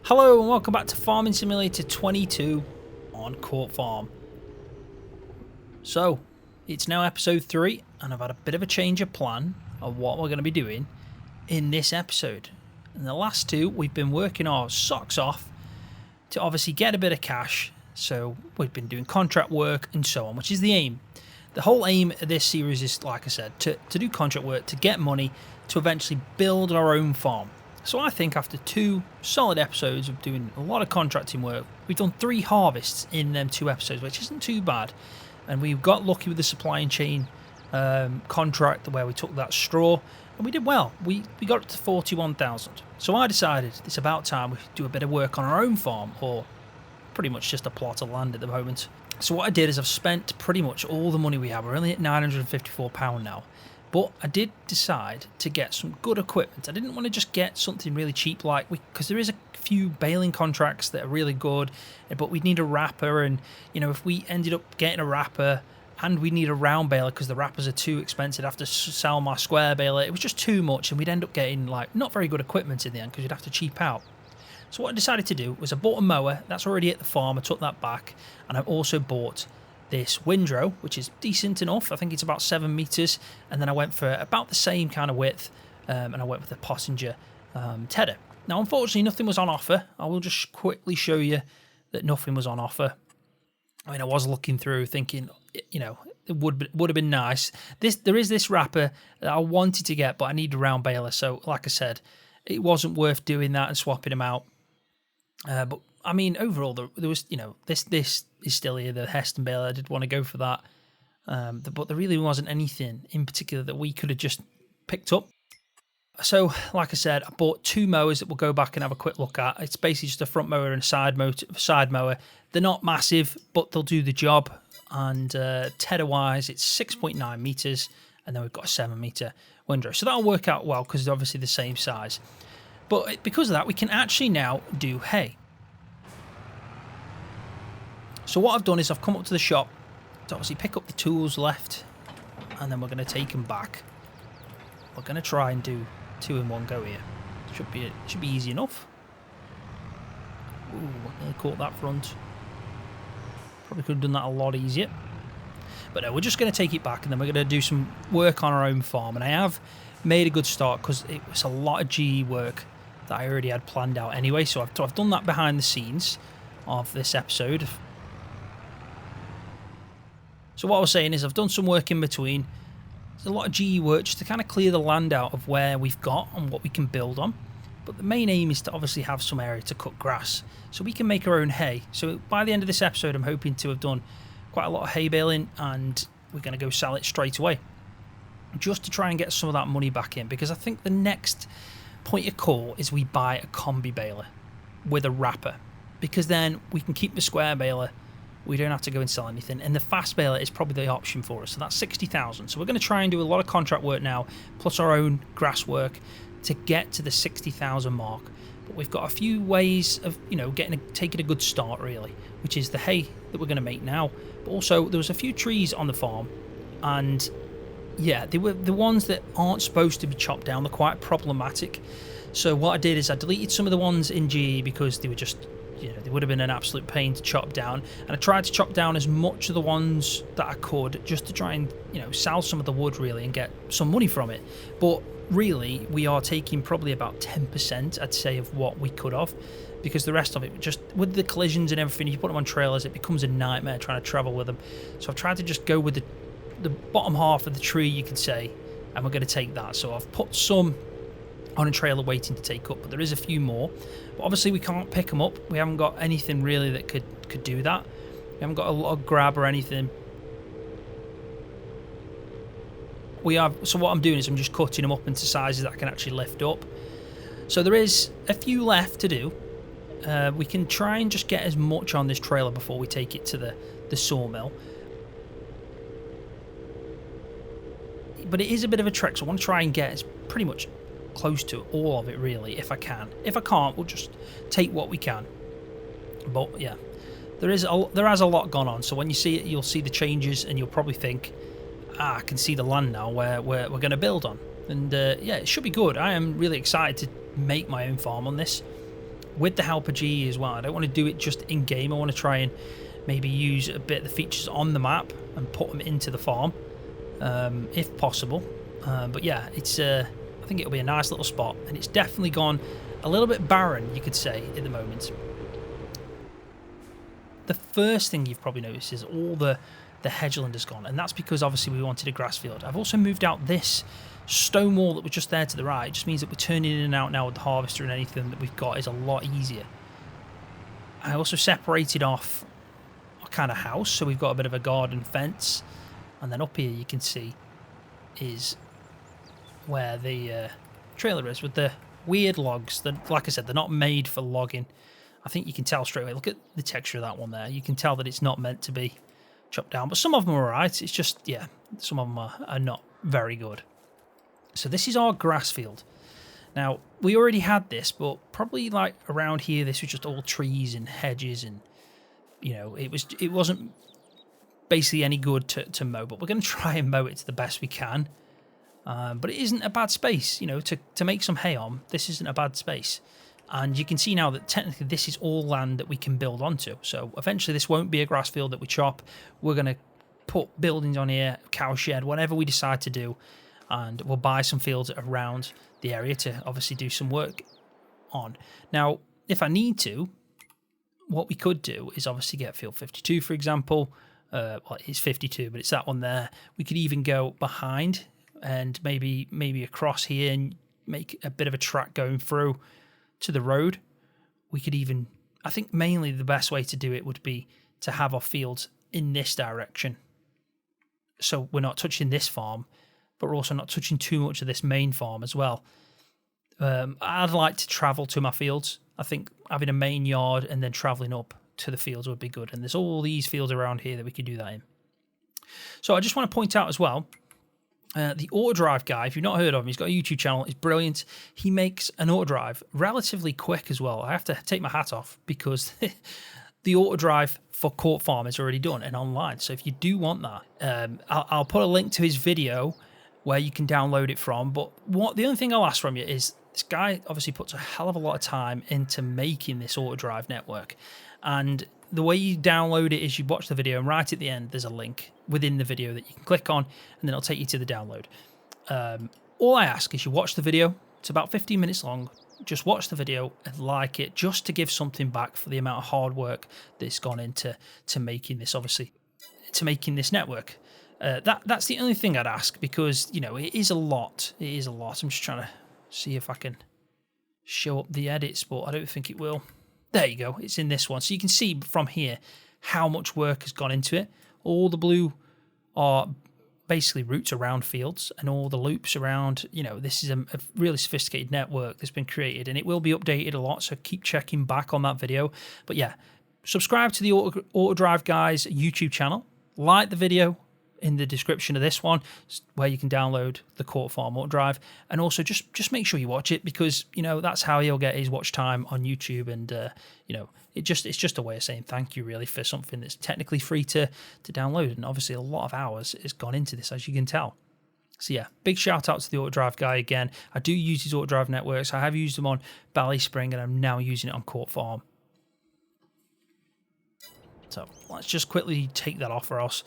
Hello and welcome back to Farming Simulator 22 on Court Farm. So, it's now episode 3 and I've had a bit of a change of plan of what we're going to be doing in this episode. In the last two, we've been working our socks off to obviously get a bit of cash. So, we've been doing contract work and so on, which is the aim. The whole aim of this series is, like I said, to do contract work, to get money, to eventually build our own farm. So I think after 2 solid episodes of doing a lot of contracting work, we've done 3 harvests in them 2 episodes, which isn't too bad. And we got lucky with the supply chain contract where we took that straw, and we did well. We got it to 41,000. So I decided it's about time we do a bit of work on our own farm, or pretty much just a plot of land at the moment. So what I did is I've spent pretty much all the money we have. We're only at £954 now. But I did decide to get some good equipment. I didn't want to just get something really cheap because there is a few baling contracts that are really good, but we'd need a wrapper, and if we ended up getting a wrapper and we need a round baler because the wrappers are too expensive, I'd have to sell my square baler. It was just too much, and we'd end up getting not very good equipment in the end because you'd have to cheap out. So what I decided to do was I bought a mower that's already at the farm. I took that back, and I also bought this windrow, which is decent enough. I think it's about 7 meters, and then I went for about the same kind of width, and I went with the Pottinger tedder. Now, unfortunately, nothing was on offer. I will just quickly show you that nothing was on offer. I mean, I was looking through, thinking, it would have been nice. There is this wrapper that I wanted to get, but I need a round baler. So, like I said, it wasn't worth doing that and swapping them out. But I mean, overall, there was, this is still here, the Heston baler. I did want to go for that. But there really wasn't anything in particular that we could have just picked up. So, like I said, I bought 2 mowers that we'll go back and have a quick look at. It's basically just a front mower and a side mower. They're not massive, but they'll do the job. And tedder-wise, it's 6.9 meters, and then we've got a 7 meter windrow. So that'll work out well because they're obviously the same size. But because of that, we can actually now do hay. So what I've done is I've come up to the shop to obviously pick up the tools left, and then we're going to take them back. We're going to try and do 2 in one go here. Should be easy enough. Ooh, nearly caught that front. Probably could have done that a lot easier. But no, we're just going to take it back, and then we're going to do some work on our own farm. And I have made a good start because it was a lot of GE work that I already had planned out anyway. So I've done that behind the scenes of this episode. So what I was saying is I've done some work in between. There's a lot of GE work just to kind of clear the land out of where we've got and what we can build on. But the main aim is to obviously have some area to cut grass so we can make our own hay. So by the end of this episode, I'm hoping to have done quite a lot of hay baling, and we're going to go sell it straight away just to try and get some of that money back in, because I think the next point of call is we buy a combi baler with a wrapper, because then we can keep the square baler. We don't have to go and sell anything, and the fast baler is probably the option for us. So that's 60,000. So we're going to try and do a lot of contract work now, plus our own grass work, to get to the 60,000 mark. But we've got a few ways of taking a good start, really, which is the hay that we're going to make now. But also there was a few trees on the farm, and yeah, they were the ones that aren't supposed to be chopped down. They're quite problematic. So what I did is I deleted some of the ones in GE because they were just, they would have been an absolute pain to chop down. And I tried to chop down as much of the ones that I could just to try and, sell some of the wood really and get some money from it. But really, we are taking probably about 10%, I'd say, of what we could have, because the rest of it, just with the collisions and everything, you put them on trailers, it becomes a nightmare trying to travel with them. So I've tried to just go with the bottom half of the tree, you could say, and we're going to take that. So I've put some on a trailer waiting to take up, but there is a few more. But obviously we can't pick them up. We haven't got anything really that could do that. We haven't got a log grab or anything. So what I'm doing is I'm just cutting them up into sizes that I can actually lift up. So there is a few left to do. We can try and just get as much on this trailer before we take it to the sawmill. But it is a bit of a trek, so I want to try and get as pretty much close to all of it, really, if I can. If I can't, we'll just take what we can. But yeah, there has a lot gone on. So when you see it, you'll see the changes, and you'll probably think, I can see the land now where we're going to build on. And yeah, it should be good. I am really excited to make my own farm on this. with the helper G as well. I don't want to do it just in game. I want to try and maybe use a bit of the features on the map and put them into the farm, if possible. But yeah, it's I think it'll be a nice little spot, and it's definitely gone a little bit barren, you could say, at the moment. The first thing you've probably noticed is all the hedgeland has gone, and that's because obviously we wanted a grass field. I've also moved out this stone wall that was just there to the right. It just means that we're turning in and out now with the harvester, and anything that we've got is a lot easier. I also separated off a kind of house, so we've got a bit of a garden fence, and then up here you can see is where the trailer is with the weird logs that, like I said, they're not made for logging. I think you can tell straight away. Look at the texture of that one there. You can tell that it's not meant to be chopped down, but some of them are alright. It's just, yeah, some of them are not very good. So this is our grass field. Now, we already had this, but probably like around here, this was just all trees and hedges, and you know, it wasn't basically any good to mow, but we're going to try and mow it to the best we can. But it isn't a bad space, you know, to make some hay on. This isn't a bad space. And you can see now that technically this is all land that we can build onto. So eventually this won't be a grass field that we chop. We're going to put buildings on here, cow shed, whatever we decide to do. And we'll buy some fields around the area to obviously do some work on. Now, if I need to, what we could do is obviously get field 52, for example. Well, it's 52, but it's that one there. We could even go behind and maybe across here and make a bit of a track going through to the road. We could even, I think mainly the best way to do it would be to have our fields in this direction. So we're not touching this farm, but we're also not touching too much of this main farm as well. I'd like to travel to my fields. I think having a main yard and then traveling up to the fields would be good. And there's all these fields around here that we could do that in. So I just want to point out as well, the auto drive guy, if you've not heard of him, he's got a YouTube channel. He's brilliant. He makes an auto drive relatively quick as well. I have to take my hat off because the auto drive for Court Farm is already done and online. So if you do want that, I'll put a link to his video where you can download it from. But the only thing I'll ask from you is, this guy obviously puts a hell of a lot of time into making this auto drive network. And the way you download it is you watch the video, and right at the end there's a link within the video that you can click on, and then it'll take you to the download. All I ask is you watch the video. It's about 15 minutes long. Just watch the video and like it, just to give something back for the amount of hard work that's gone into making this, obviously, to making this network. That's the only thing I'd ask, because, you know, it is a lot. It is a lot. I'm just trying to see if I can show up the edits, but I don't think it will. There you go. It's in this one. So you can see from here how much work has gone into it. All the blue are basically routes around fields, and all the loops around, you know, this is a really sophisticated network that's been created, and it will be updated a lot, so keep checking back on that video. But yeah, subscribe to the Auto Drive Guys YouTube channel, like the video in the description of this one where you can download the Court Farm Auto Drive, and also just make sure you watch it, because, you know, that's how he'll get his watch time on YouTube. And you know, it's just a way of saying thank you, really, for something that's technically free to download. And obviously a lot of hours has gone into this, as you can tell. So yeah, big shout out to the Auto Drive guy again. I do use his Auto Drive networks. I have used them on Bally Spring, and I'm now using it on Court Farm. So let's just quickly take that off, or else,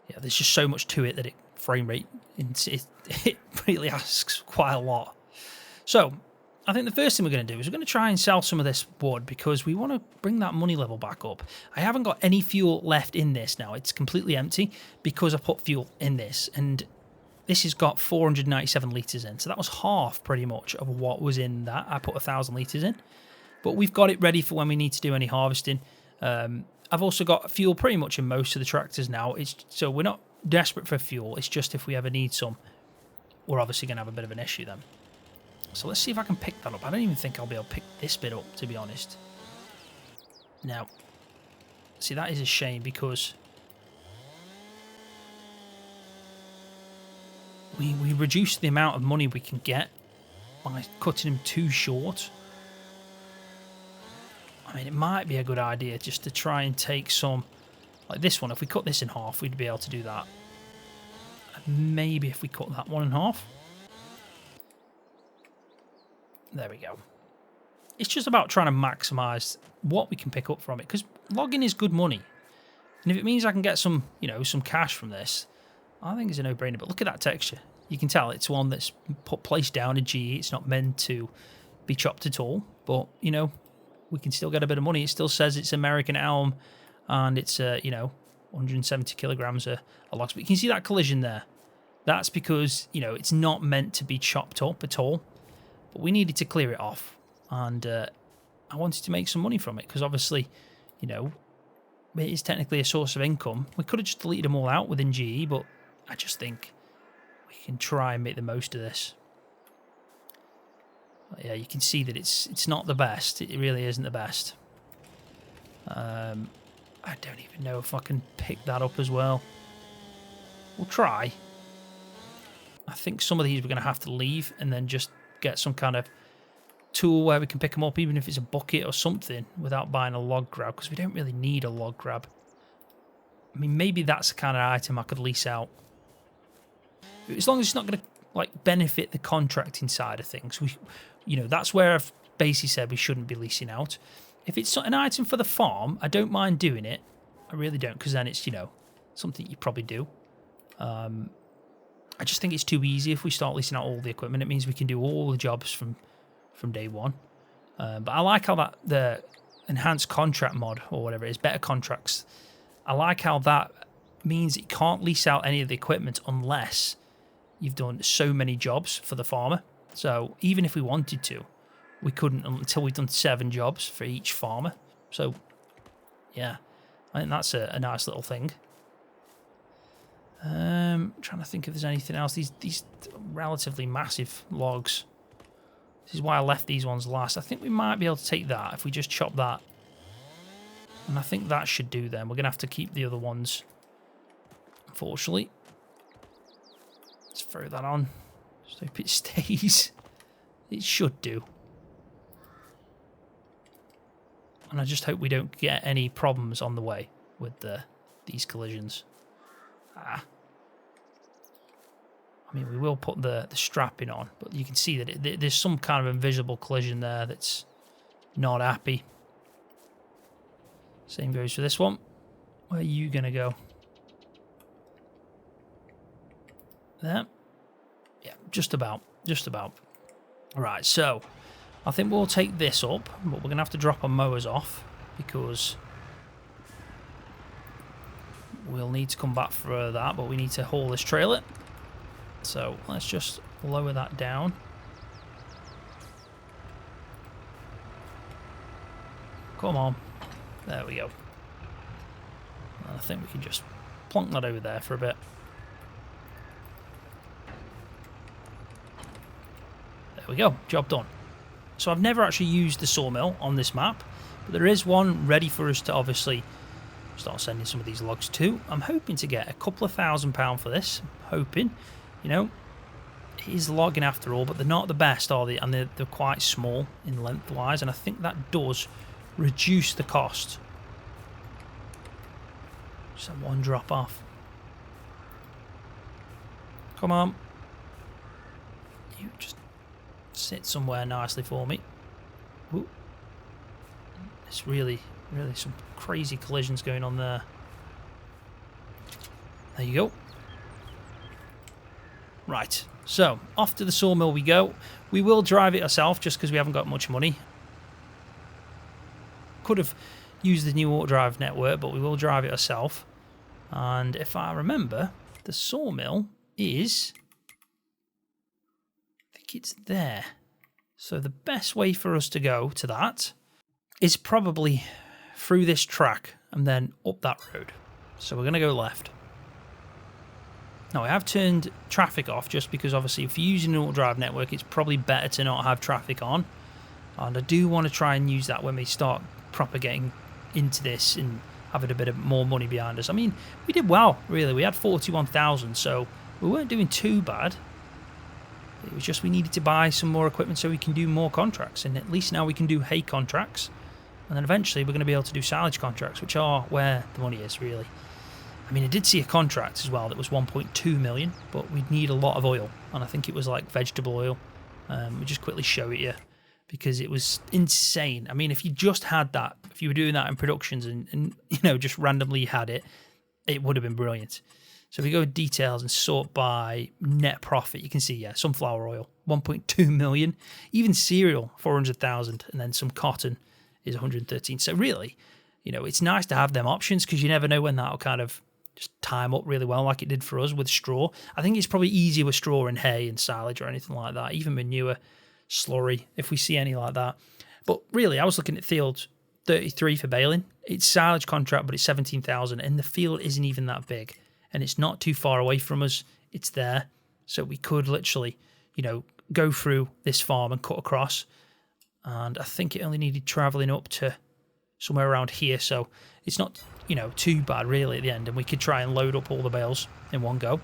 yeah, there's just so much to it that frame rate, it really asks quite a lot. So I think the first thing we're going to do is we're going to try and sell some of this wood, because we want to bring that money level back up. I haven't got any fuel left in this now. It's completely empty because I put fuel in this, and this has got 497 litres in. So that was half pretty much of what was in that. I put 1,000 litres in, but we've got it ready for when we need to do any harvesting. I've also got fuel pretty much in most of the tractors now. So we're not desperate for fuel. It's just if we ever need some, we're obviously going to have a bit of an issue then. So let's see if I can pick that up. I don't even think I'll be able to pick this bit up, to be honest. Now, see, that is a shame, because we reduce the amount of money we can get by cutting them too short. I mean, it might be a good idea just to try and take some, like this one. If we cut this in half, we'd be able to do that. And maybe if we cut that one in half. There we go. it's just about trying to maximise what we can pick up from it, because logging is good money. And if it means I can get some, you know, some cash from this, I think it's a no-brainer. But look at that texture. You can tell it's one that's placed down in GE. It's not meant to be chopped at all. But, you know, we can still get a bit of money. It still says it's American Elm, and it's, you know, 170 kilograms a logs. But you can see that collision there. That's because, you know, it's not meant to be chopped up at all. But we needed to clear it off. And I wanted to make some money from it, because obviously, you know, it is technically a source of income. We could have just deleted them all out within GE, but I just think we can try and make the most of this. But yeah, you can see that it's not the best. It really isn't the best. I don't even know if I can pick that up as well. We'll try. I think some of these we're going to have to leave and then just get some kind of tool where we can pick them up, even if it's a bucket or something, without buying a log grab, because we don't really need a log grab. I mean, maybe that's the kind of item I could lease out. As long as it's not going to like benefit the contracting side of things, you know, that's where I've basically said we shouldn't be leasing out. If it's an item for the farm, I don't mind doing it. I really don't, because then it's, you know, something you probably do. I just think it's too easy if we start leasing out all the equipment. It means we can do all the jobs from day one. But I like how that the enhanced contract mod, or whatever it is, better contracts, I like how that means you can't lease out any of the equipment unless you've done so many jobs for the farmer. So even if we wanted to, we couldn't until we've done 7 jobs for each farmer. So yeah, I think that's a nice little thing. Trying to think if there's anything else. These relatively massive logs. This is why I left these ones last. I think we might be able to take that if we just chop that. And I think that should do then. We're going to have to keep the other ones, unfortunately. Let's throw that on. Just hope it stays. It should do. And I just hope we don't get any problems on the way with these collisions. I mean, we will put the strapping on, but you can see that there's some kind of invisible collision there that's not happy. Same goes for this one. Where are you going to go? There. Yeah, just about. Just about. Right, so I think we'll take this up, but we're going to have to drop our mowers off because we'll need to come back for that, but we need to haul this trailer. So let's just lower that down. Come on. There we go. And I think we can just plonk that over there for a bit. There we go. Job done. So I've never actually used the sawmill on this map, but there is one ready for us to obviously start sending some of these logs to. I'm hoping to get a couple of £1,000 for this. Hoping. You know, it is logging after all, but they're not the best, are they? And they're quite small in lengthwise, and I think that does reduce the cost. Just have one drop off. Come on. You just sit somewhere nicely for me. Ooh. It's really some crazy collisions going on there. There you go. Right, so off to the sawmill we go. We will drive it ourselves just because we haven't got much money. Could have used the new auto drive network, but we will drive it ourselves. And if I remember, the sawmill is, I think it's there. So the best way for us to go to that is probably through this track and then up that road. So we're going to go left. Now, I have turned traffic off just because obviously if you're using an auto drive network, it's probably better to not have traffic on. And I do want to try and use that when we start propagating into this and having a bit of more money behind us. I mean, we did well, really. We had 41,000, so we weren't doing too bad. It was just we needed to buy some more equipment so we can do more contracts. And at least now we can do hay contracts. And then eventually we're going to be able to do silage contracts, which are where the money is, really. I mean, I did see a contract as well that was 1.2 million, but we'd need a lot of oil. And I think it was like vegetable oil. We'll just quickly show it you because it was insane. I mean, if you just had that, if you were doing that in productions and you know, just randomly had it, it would have been brilliant. So if we go details and sort by net profit, you can see, yeah, sunflower oil, 1.2 million, even cereal, 400,000, and then some cotton is 113. So really, you know, it's nice to have them options because you never know when that'll kind of just time up really well like it did for us with straw. I think it's probably easier with straw and hay and silage or anything like that, even manure, slurry, if we see any like that. But really, I was looking at field 33 for baling. It's silage contract, but it's 17,000, and the field isn't even that big, and it's not too far away from us. It's there, so we could literally, you know, go through this farm and cut across. And I think it only needed travelling up to somewhere around here, so it's not, you know, too bad really at the end, and we could try and load up all the bales in one go.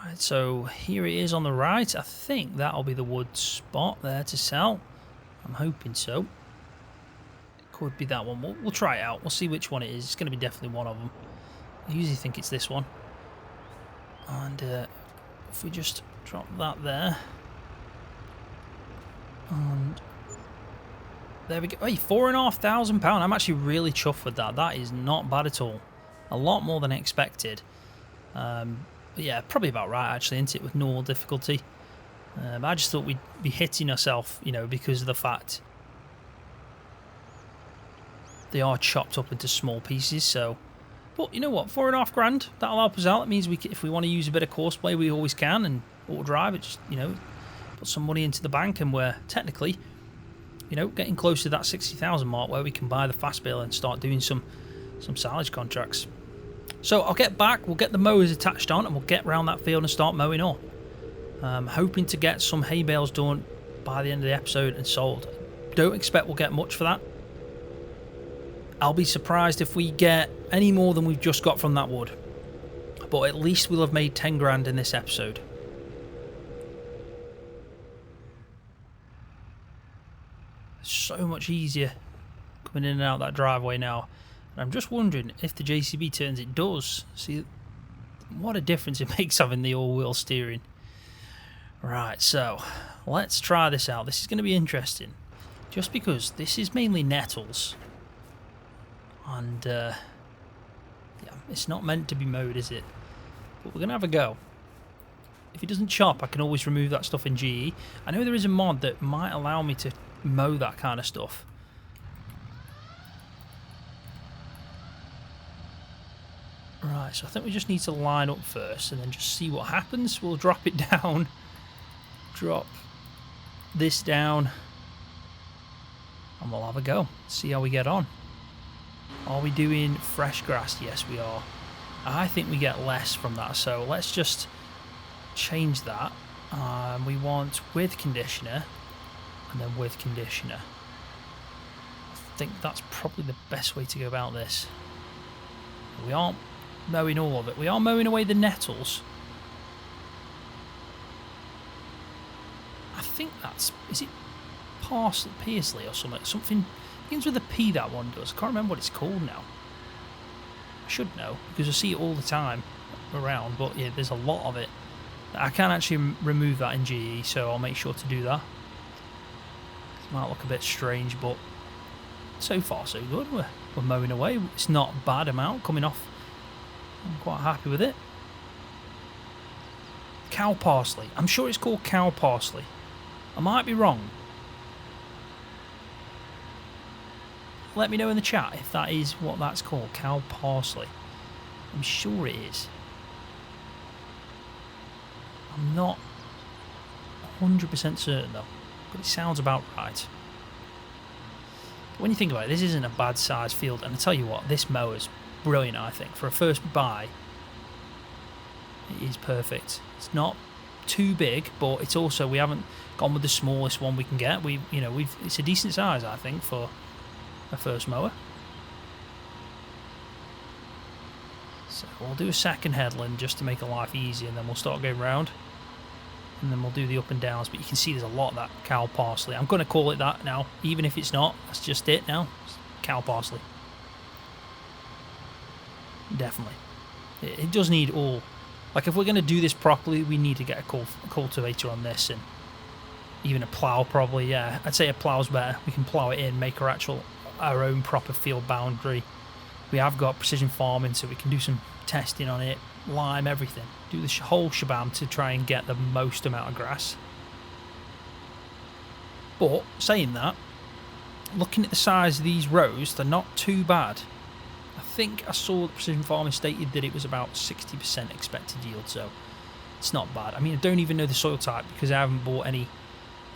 Right, so here it is on the right. I think that'll be the wood spot there to sell. I'm hoping so. It could be that one. We'll try it out. We'll see which one it is. It's going to be definitely one of them. I usually think it's this one. And if we just drop that there. And there we go. Hey, £4,500. I'm actually really chuffed with that. That is not bad at all. A lot more than I expected. But yeah, probably about right actually, isn't it, with normal difficulty. I just thought we'd be hitting ourselves, you know, because of the fact they are chopped up into small pieces. So, but you know what, £4,500, that'll help us out. That means we can, if we want to use a bit of courseplay, we always can, and auto drive it, just, you know, put some money into the bank, and we're technically, you know, getting close to that 60,000 mark where we can buy the fast bale and start doing some silage contracts. So I'll get back, we'll get the mowers attached on, and we'll get around that field and start mowing up. Hoping to get some hay bales done by the end of the episode and sold. Don't expect we'll get much for that. I'll be surprised if we get any more than we've just got from that wood. But at least we'll have made 10 grand in this episode. So much easier coming in and out that driveway now. And I'm just wondering if the JCB turns. It does. See what a difference it makes having the all-wheel steering. Right, so let's try this out. This is going to be interesting, just because this is mainly nettles, and yeah, it's not meant to be mowed, is it? But we're going to have a go. If it doesn't chop, I can always remove that stuff in GE. I know there is a mod that might allow me to mow that kind of stuff. Right, so I think we just need to line up first and then just see what happens. We'll drop it down. Drop this down, and we'll have a go. See how we get on. Are we doing fresh grass? Yes, we are. I think we get less from that, so let's just change that. We want with conditioner, and then with conditioner. I think that's probably the best way to go about this. We aren't mowing all of it. We are mowing away the nettles. I think that's, is it parsley or something? Something begins with a P, that one does. I can't remember what it's called now. I should know, because I see it all the time around, but yeah, there's a lot of it. I can actually remove that in GE, so I'll make sure to do that. It might look a bit strange, but so far so good. We're mowing away. It's not a bad amount coming off. I'm quite happy with it. Cow parsley. I'm sure it's called cow parsley. I might be wrong. Let me know in the chat if that is what that's called, cow parsley. I'm sure it is. I'm not 100% certain though, but it sounds about right. When you think about it, this isn't a bad sized field, and I tell you what, this mower's brilliant. I think for a first buy, it is perfect. It's not too big, but it's also, we haven't gone with the smallest one we can get. It's a decent size, I think, for a first mower. So we'll do a second headland just to make life easy, and then we'll start going round, and then we'll do the up and downs. But you can see there's a lot of that cow parsley. I'm going to call it that now, even if it's not. That's just it now. It's cow parsley. Definitely. It does need all Like, if we're going to do this properly, we need to get a cultivator on this, and even a plough probably, yeah. I'd say a plough's better. We can plough it in, make our own proper field boundary. We have got precision farming, so we can do some testing on it, lime, everything. Do the whole shabam to try and get the most amount of grass. But, saying that, looking at the size of these rows, they're not too bad. I think I saw that precision farming stated that it was about 60% expected yield, so it's not bad. I mean, I don't even know the soil type because I haven't bought any,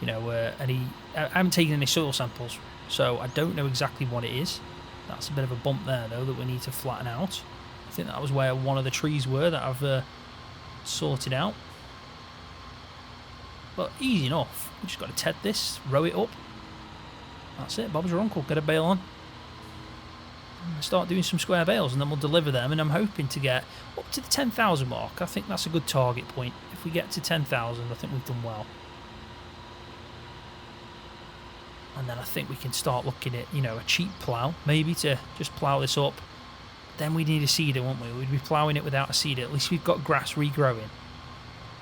you know, I haven't taken any soil samples, so I don't know exactly what it is. That's a bit of a bump there, though, that we need to flatten out. I think that was where one of the trees were that I've sorted out. But easy enough. We just got to ted this, row it up. That's it, Bob's your uncle. Get a bale on. Start doing some square bales, and then we'll deliver them, and I'm hoping to get up to the 10,000 mark. I think that's a good target point. If we get to 10,000, I think we've done well. And then I think we can start looking at, you know, a cheap plough, maybe to just plough this up. Then we need a seeder, won't we? We'd be ploughing it without a seeder. At least we've got grass regrowing.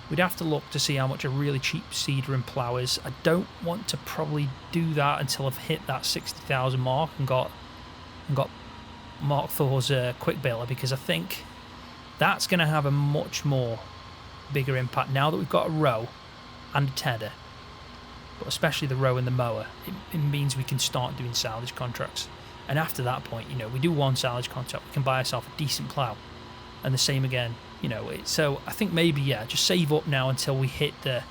We'd have to look to see how much a really cheap seeder and plough is. I don't want to probably do that until I've hit that 60,000 mark and got Mark Thor's quick baler, because I think that's going to have a much more bigger impact now that we've got a row and a tedder. But especially the row and the mower, it means we can start doing salvage contracts. And after that point, you know, we do one salvage contract, we can buy ourselves a decent plough, and the same again, you know. So I think maybe, yeah, just save up now until we hit the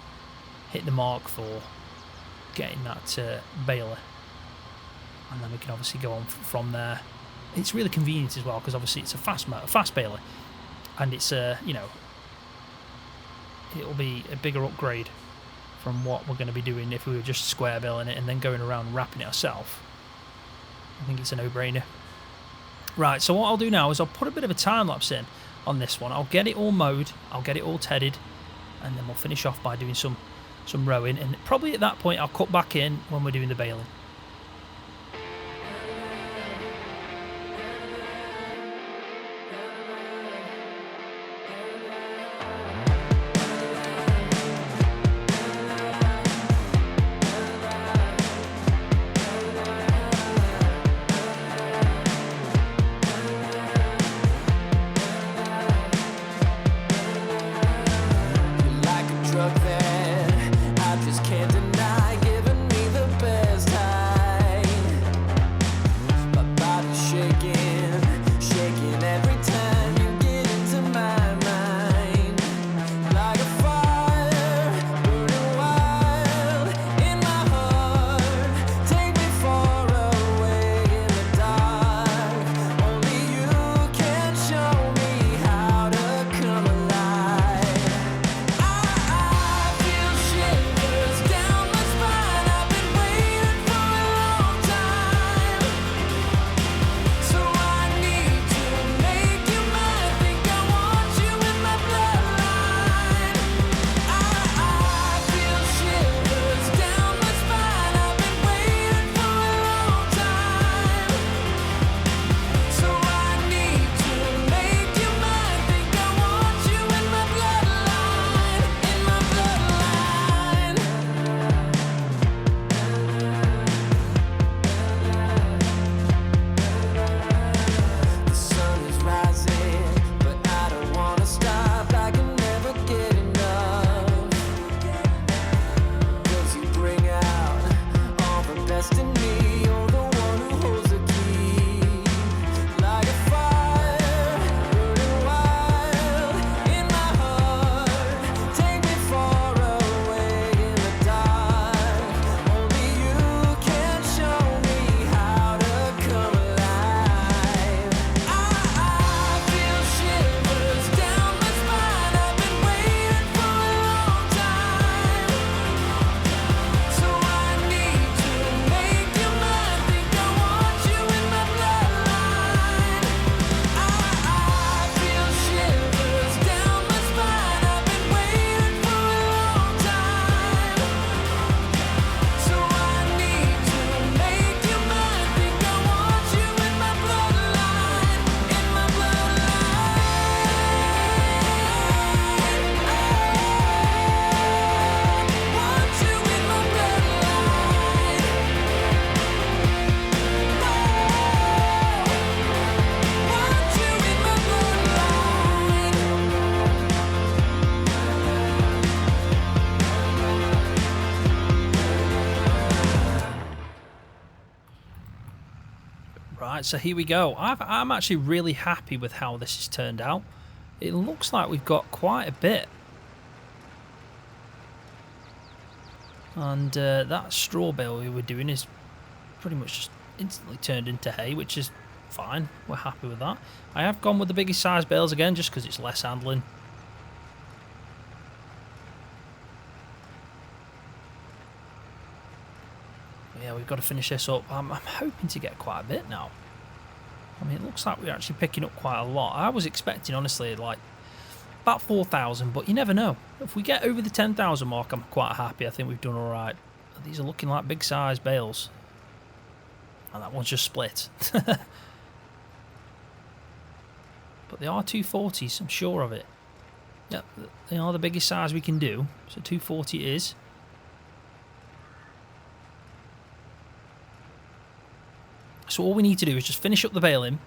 mark for getting that baler, and then we can obviously go on from there. It's really convenient as well, because obviously it's a fast baler, and it's you know, it'll be a bigger upgrade from what we're going to be doing if we were just square baling it and then going around wrapping it ourselves. I think it's a no-brainer. Right, so what I'll do now is I'll put a bit of a time lapse in on this one. I'll get it all mowed, I'll get it all tedded, and then we'll finish off by doing some rowing, and probably at that point I'll cut back in when we're doing the baling. I just can't deny giving me the best time. Right, so here we go. I'm actually really happy with how this has turned out. It looks like we've got quite a bit. And that straw bale we were doing is pretty much just instantly turned into hay, which is fine. We're happy with that. I have gone with the biggest size bales again, just because it's less handling. Yeah, we've got to finish this up. I'm hoping to get quite a bit now. I mean, it looks like we're actually picking up quite a lot. I was expecting, honestly, like about 4,000, but you never know. If we get over the 10,000 mark, I'm quite happy. I think we've done all right. These are looking like big size bales. And that one's just split. But they are 240s, I'm sure of it. Yep, they are the biggest size we can do. So 240 it is. So all we need to do is just finish up the baling,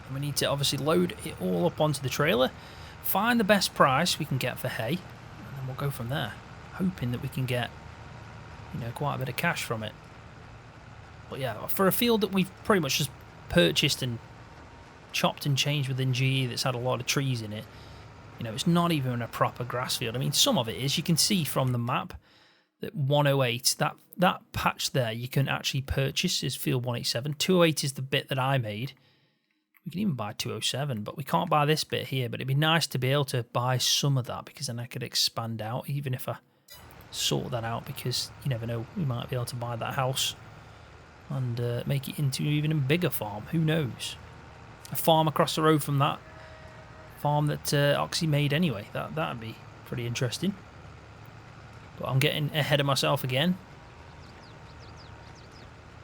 and we need to obviously load it all up onto the trailer, find the best price we can get for hay, and then we'll go from there, hoping that we can get, you know, quite a bit of cash from it. But yeah, for a field that we've pretty much just purchased and chopped and changed within GE that's had a lot of trees in it, you know, it's not even a proper grass field. I mean, some of it is. You can see from the map that 108, that patch there, you can actually purchase is field 187. 208 is the bit that I made. We can even buy 207, but we can't buy this bit here. But it'd be nice to be able to buy some of that, because then I could expand out, even if I sort that out, because you never know, we might be able to buy that house and make it into even a bigger farm. Who knows? A farm across the road from that farm that Oxy made anyway. That'd be pretty interesting. But I'm getting ahead of myself again.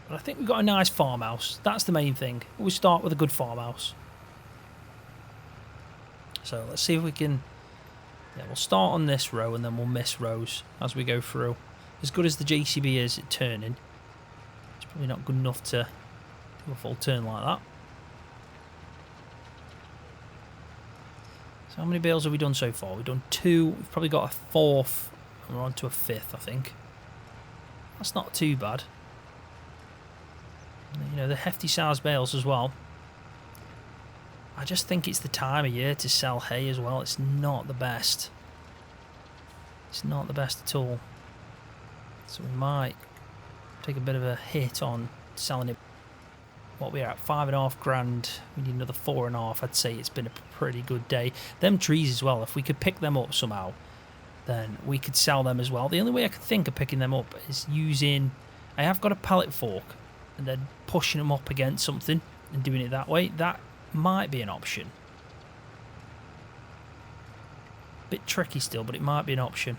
But I think we've got a nice farmhouse. That's the main thing. We'll start with a good farmhouse. So let's see if we can... Yeah, we'll start on this row and then we'll miss rows as we go through. As good as the JCB is at turning, it's probably not good enough to do a full turn like that. So how many bales have we done so far? We've done 2. We've probably got a 4th. And we're on to a 5th, I think. That's not too bad. You know, the hefty size bales as well. I just think it's the time of year to sell hay as well. It's not the best. It's not the best at all. So we might take a bit of a hit on selling it. What we're at, 5.5 grand. We need another 4.5. I'd say it's been a pretty good day. Them trees as well, if we could pick them up somehow, then we could sell them as well. The only way I could think of picking them up is using... I have got a pallet fork, and then pushing them up against something and doing it that way. That might be an option. Bit tricky still, but it might be an option.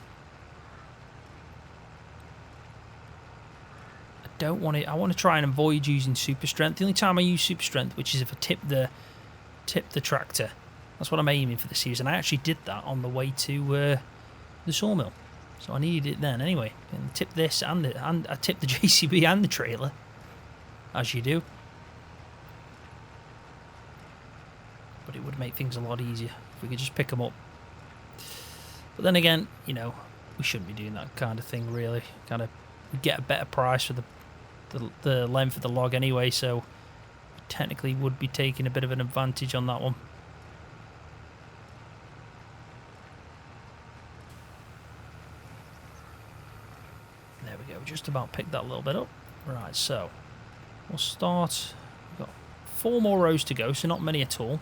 I don't want it. I want to try and avoid using super strength. The only time I use super strength, which is if I tip the tractor. That's what I'm aiming for this series, and I actually did that on the way to the sawmill. So I needed it then anyway. And tip this and I tipped the JCB and the trailer, as you do. But it would make things a lot easier if we could just pick them up. But then again, you know, we shouldn't be doing that kind of thing really. Kind of get a better price for the length of the log anyway, so technically would be taking a bit of an advantage on that one. There we go, just about picked that little bit up. Right, so we'll start. We've got 4 more rows to go, so not many at all.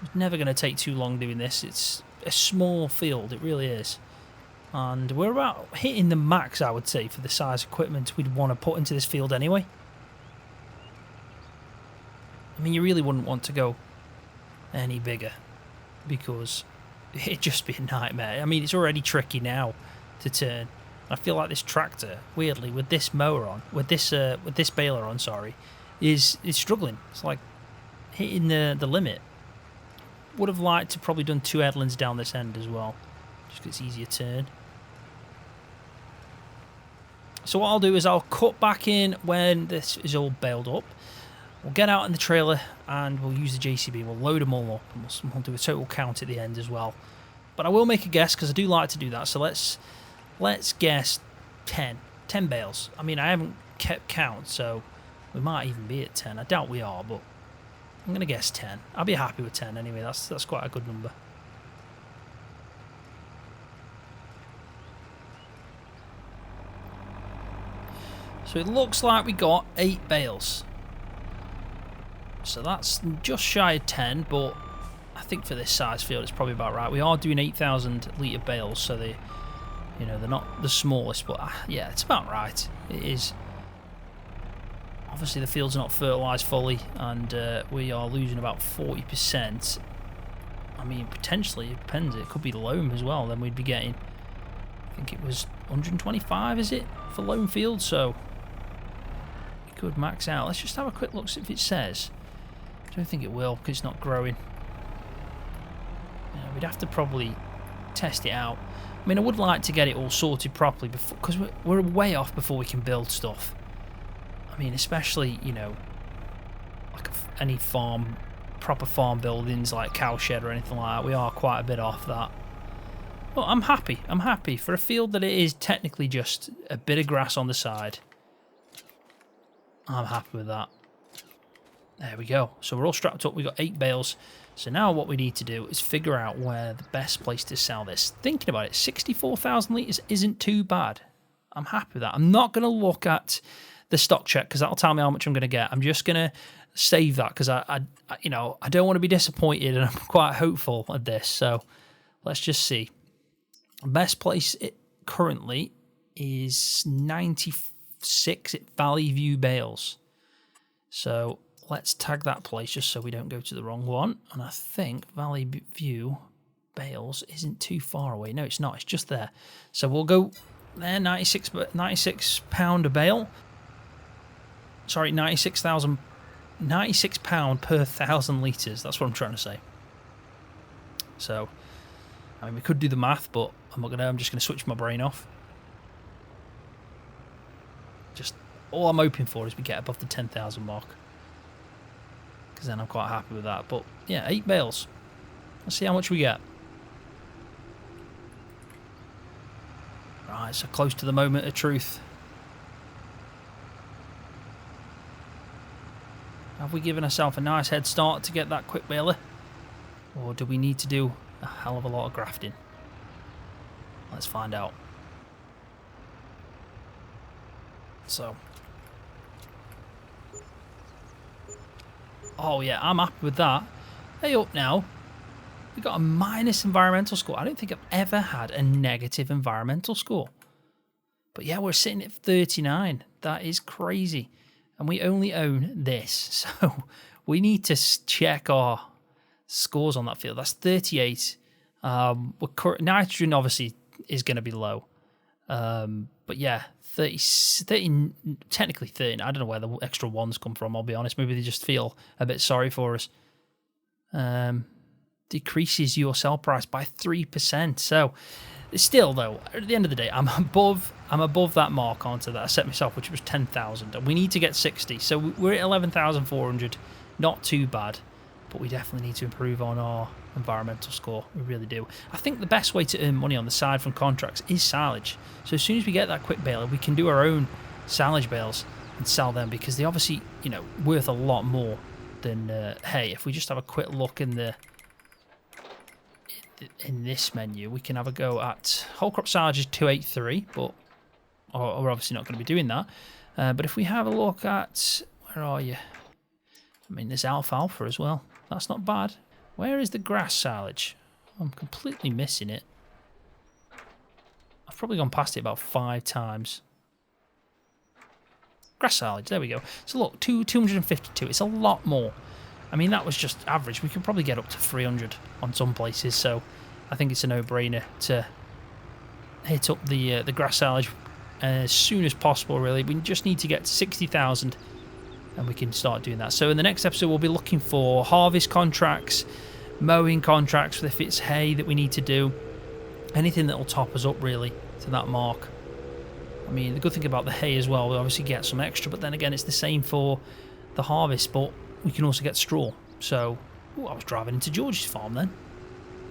It's never going to take too long doing this. It's a small field, it really is. And we're about hitting the max, I would say, for the size equipment we'd want to put into this field anyway. I mean, you really wouldn't want to go any bigger, because it'd just be a nightmare. I mean, it's already tricky now to turn. I feel like this tractor, weirdly, with this mower on, with this baler on, sorry, is struggling. It's like hitting the limit. Would have liked to probably done 2 headlands down this end as well, just because it's easier turn. So what I'll do is I'll cut back in when this is all baled up. We'll get out in the trailer and we'll use the JCB. We'll load them all up and we'll do a total count at the end as well. But I will make a guess because I do like to do that. So let's guess 10 bales. I mean, I haven't kept count, so We might even be at 10. I doubt we are, but I'm going to guess 10. I'll be happy with 10 anyway. That's quite a good number. So it looks like we got 8 bales. So that's just shy of 10, but I think for this size field it's probably about right. We are doing 8,000 litre bales, so they, you know, they're not the smallest, but yeah, it's about right. It is. Obviously the field's not fertilised fully, and we are losing about 40%. I mean, potentially, it depends. It could be loam as well. Then we'd be getting, I think it was 125, is it, for loam field? So it could max out. Let's just have a quick look, see if it says. I don't think it will, because it's not growing. Yeah, we'd have to probably test it out. I mean, I would like to get it all sorted properly before, because we're way off before we can build stuff. I mean, especially, you know, like any farm, proper farm buildings like cowshed or anything like that. We are quite a bit off that. Well, I'm happy. I'm happy for a field that it is technically just a bit of grass on the side. I'm happy with that. There we go. So we're all strapped up. We've got 8 bales. So now what we need to do is figure out where the best place to sell this. Thinking about it, 64,000 litres isn't too bad. I'm happy with that. I'm not going to look at the stock check because that'll tell me how much I'm going to get. I'm just going to save that because I you know, I don't want to be disappointed, and I'm quite hopeful of this. So let's just see. Best place currently is 96 at Valley View Bales. So let's tag that place just so we don't go to the wrong one. And I think Valley View Bales isn't too far away. No, it's not. It's just there. So we'll go there, 96 pound a bale. Sorry, 96 pound per 1,000 litres. That's what I'm trying to say. So, I mean, we could do the math, but I'm not gonna. I'm just gonna switch my brain off. Just all I'm hoping for is we get above the 10,000 mark, because then I'm quite happy with that. But yeah, 8 bales. Let's see how much we get. Right, so close to the moment of truth. Have we given ourselves a nice head start to get that quick baler? Or do we need to do a hell of a lot of grafting? Let's find out. So. Oh yeah, I'm happy with that. Hey up now. We got a minus environmental score. I don't think I've ever had a negative environmental score. But yeah, we're sitting at 39. That is crazy. And we only own this. So we need to check our scores on that field. That's 38. Nitrogen obviously is going to be low. But yeah, 30, technically 30. I don't know where the extra ones come from, I'll be honest. Maybe they just feel a bit sorry for us. Decreases your sell price by 3%. So still, though, at the end of the day, I'm above that mark onto that I set myself, which was 10,000, and we need to get 60. So we're at 11,400. Not too bad, but we definitely need to improve on our environmental score. We really do. I think the best way to earn money on the side from contracts is silage. So as soon as we get that quick baler, we can do our own silage bales and sell them, because they obviously, you know, worth a lot more than hay. If we just have a quick look in this menu, we can have a go at whole crop silage is 283, but we're obviously not going to be doing that. But if we have a look at, where are you? I mean, there's alfalfa as well. That's not bad. Where is the grass silage? I'm completely missing it. I've probably gone past it about 5 times. Grass silage, there we go. So look, 252. It's a lot more. I mean, that was just average. We could probably get up to 300 on some places. So I think it's a no-brainer to hit up the grass silage as soon as possible, really. We just need to get to 60,000 and we can start doing that. So in the next episode, we'll be looking for harvest contracts, mowing contracts, if it's hay that we need to do. Anything that will top us up, really, to that mark. I mean, the good thing about the hay as well, we obviously get some extra, but then again, it's the same for the harvest, but we can also get straw. So, ooh, I was driving into George's farm then.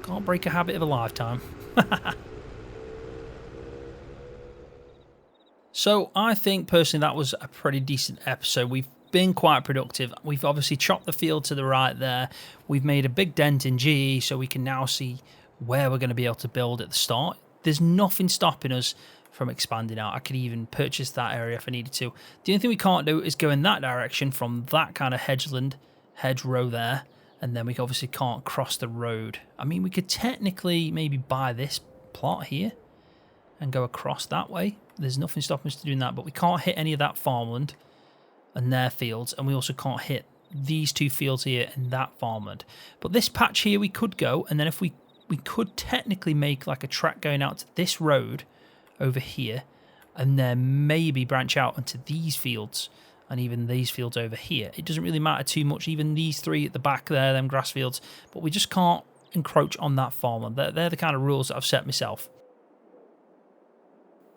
Can't break a habit of a lifetime. So, I think, personally, that was a pretty decent episode. We've been quite productive. We've obviously chopped the field to the right there. We've made a big dent in GE, so we can now see where we're going to be able to build at the start. There's nothing stopping us from expanding out. I could even purchase that area if I needed to. The only thing we can't do is go in that direction from that kind of hedgerow there, and then we obviously can't cross the road. I mean, we could technically maybe buy this plot here and go across that way. There's nothing stopping us to doing that, but we can't hit any of that farmland and their fields, and we also can't hit these two fields here and that farmland. But this patch here we could go, and then if we could technically make like a track going out to this road over here, and then maybe branch out into these fields and even these fields over here. It doesn't really matter too much, even these three at the back there, them grass fields, but we just can't encroach on that farmland. They're the kind of rules that I've set myself.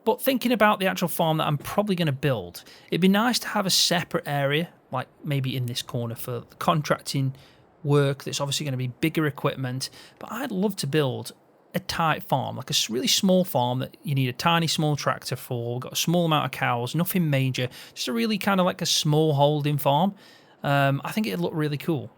But thinking about the actual farm that I'm probably going to build, it'd be nice to have a separate area, like maybe in this corner for contracting work that's obviously going to be bigger equipment. But I'd love to build a tight farm, like a really small farm that you need a tiny small tractor for, got a small amount of cows, nothing major, just a really kind of like a small holding farm. I think it'd look really cool.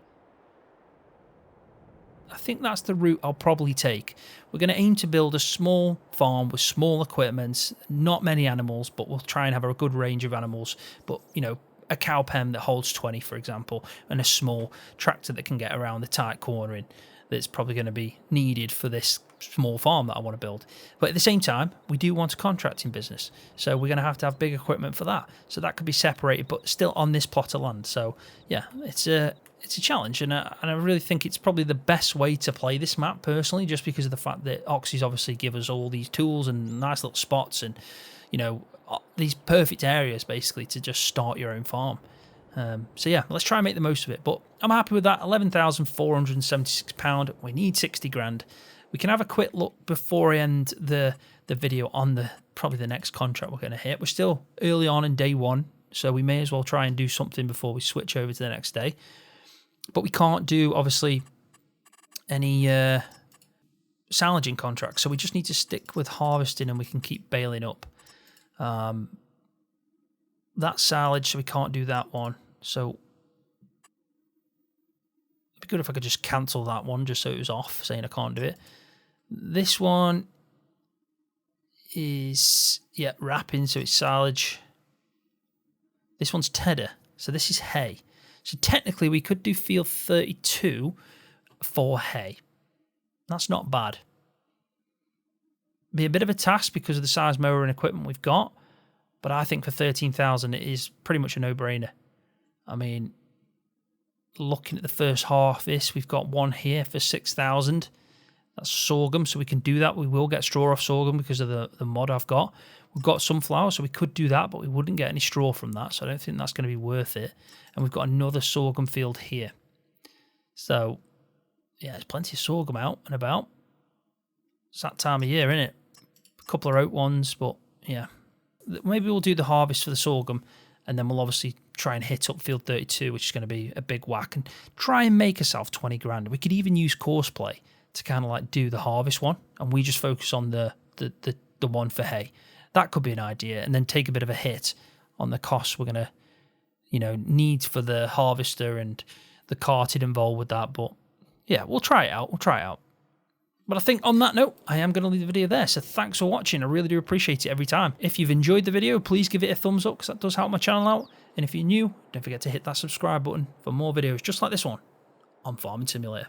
I think that's the route I'll probably take. We're going to aim to build a small farm with small equipment, not many animals, but we'll try and have a good range of animals. But, you know, a cow pen that holds 20, for example, and a small tractor that can get around the tight cornering that's probably going to be needed for this small farm that I want to build. But at the same time, we do want a contracting business, so we're going to have big equipment for that. So that could be separated, but still on this plot of land. So yeah, it's a challenge, and I really think it's probably the best way to play this map personally, just because of the fact that Oxys obviously give us all these tools and nice little spots, and you know, these perfect areas basically to just start your own farm. So yeah, let's try and make the most of it. But I'm happy with that. £11,476. We need 60 grand. We can have a quick look before I end the video on probably the next contract we're going to hit. We're still early on in day one, so we may as well try and do something before we switch over to the next day. But we can't do, obviously, any silaging contracts, so we just need to stick with harvesting, and we can keep baling up. That's silage, so we can't do that one. So it'd be good if I could just cancel that one, just so it was off, saying I can't do it. This one is, yeah, wrapping, so it's silage. This one's tedder, so this is hay. So technically we could do field 32 for hay. That's not bad. Be a bit of a task because of the size mower and equipment we've got, but I think for 13,000 it is pretty much a no-brainer. I mean, looking at the first harvest, we've got one here for 6,000. That's sorghum, so we can do that. We will get straw off sorghum because of the mod I've got. We've got sunflower, so we could do that, but we wouldn't get any straw from that, so I don't think that's going to be worth it. And we've got another sorghum field here. So, yeah, there's plenty of sorghum out and about. It's that time of year, isn't it? A couple of oat ones, but yeah. Maybe we'll do the harvest for the sorghum, and then we'll obviously try and hit up field 32, which is going to be a big whack, and try and make ourselves 20 grand. We could even use Courseplay to kind of like do the harvest one, and we just focus on the one for hay. That could be an idea, and then take a bit of a hit on the costs we're going to, you know, need for the harvester and the carted involved with that. But yeah, we'll try it out. But I think on that note, I am going to leave the video there. So thanks for watching. I really do appreciate it every time. If you've enjoyed the video, please give it a thumbs up, because that does help my channel out. And if you're new, don't forget to hit that subscribe button for more videos just like this one on Farming Simulator.